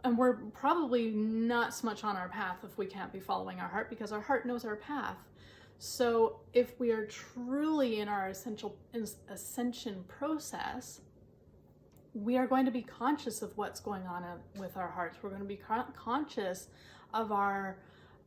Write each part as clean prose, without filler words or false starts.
and we're probably not so much on our path if we can't be following our heart, because our heart knows our path. So if we are truly in our ascension process, we are going to be conscious of what's going on with our hearts. We're going to be conscious of our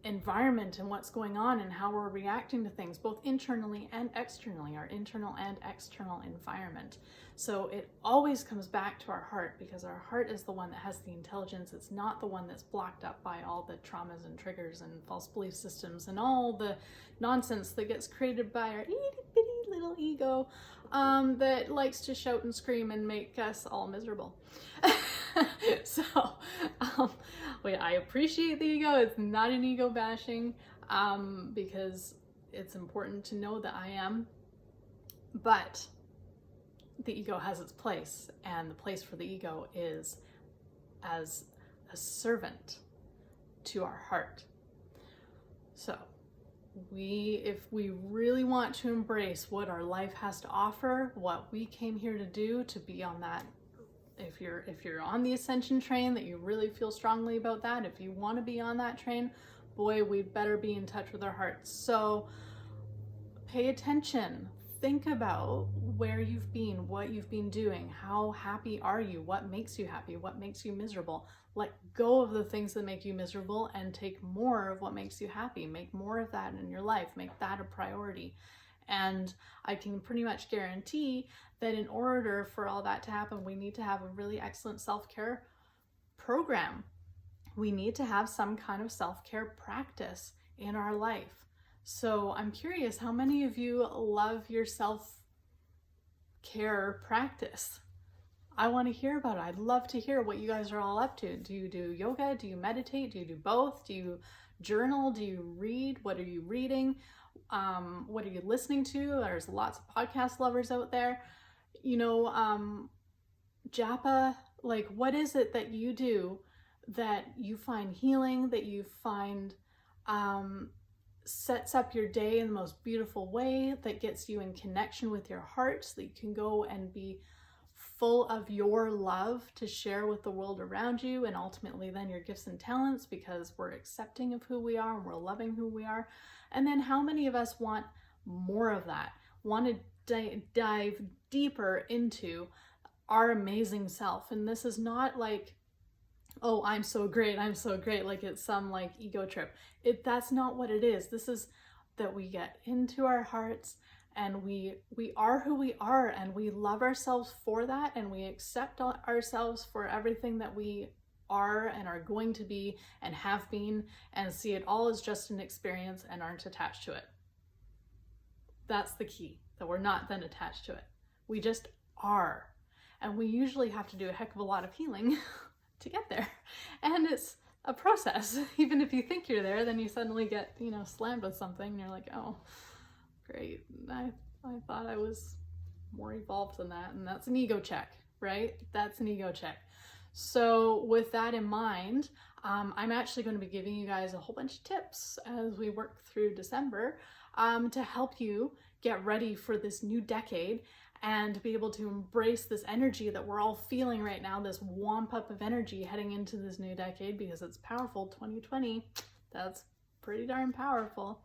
environment and what's going on and how we're reacting to things, both internally and externally, our internal and external environment. So it always comes back to our heart, because our heart is the one that has the intelligence. It's not the one that's blocked up by all the traumas and triggers and false belief systems and all the nonsense that gets created by our itty bitty little ego that likes to shout and scream and make us all miserable. So I appreciate the ego. It's not an ego bashing, because it's important to know that I am, but the ego has its place, and the place for the ego is as a servant to our heart. So if we really want to embrace what our life has to offer, what we came here to do, to be on that, if you're on the ascension train, that you really feel strongly about that, if you want to be on that train, boy, we better be in touch with our hearts. So pay attention. Think about where you've been, what you've been doing, how happy are you, what makes you happy, what makes you miserable. Let go of the things that make you miserable and take more of what makes you happy. Make more of that in your life. Make that a priority. And I can pretty much guarantee that in order for all that to happen, we need to have a really excellent self-care program. We need to have some kind of self-care practice in our life. So I'm curious, how many of you love your self-care practice? I want to hear about it. I'd love to hear what you guys are all up to. Do you do yoga? Do you meditate? Do you do both? Do you journal? Do you read? What are you reading? What are you listening to? There's lots of podcast lovers out there. Japa, like, what is it that you do that you find healing, that you find sets up your day in the most beautiful way, that gets you in connection with your heart, so that you can go and be full of your love to share with the world around you, and ultimately then your gifts and talents, because we're accepting of who we are and we're loving who we are. And then how many of us want more of that, want to dive deeper into our amazing self? And this is not like, oh, I'm so great, like it's some like ego trip. That's not what it is. This is that we get into our hearts, and we are who we are, and we love ourselves for that, and we accept ourselves for everything that we are and are going to be and have been, and see it all as just an experience and aren't attached to it. That's the key, that we're not then attached to it. We just are. And we usually have to do a heck of a lot of healing to get there. And it's a process. Even if you think you're there, then you suddenly get, slammed with something, and you're like, oh, great. I thought I was more evolved than that. And that's an ego check, right? That's an ego check. So with that in mind, I'm actually going to be giving you guys a whole bunch of tips as we work through December to help you get ready for this new decade and be able to embrace this energy that we're all feeling right now, this wamp up of energy heading into this new decade, because it's powerful. 2020, that's pretty darn powerful.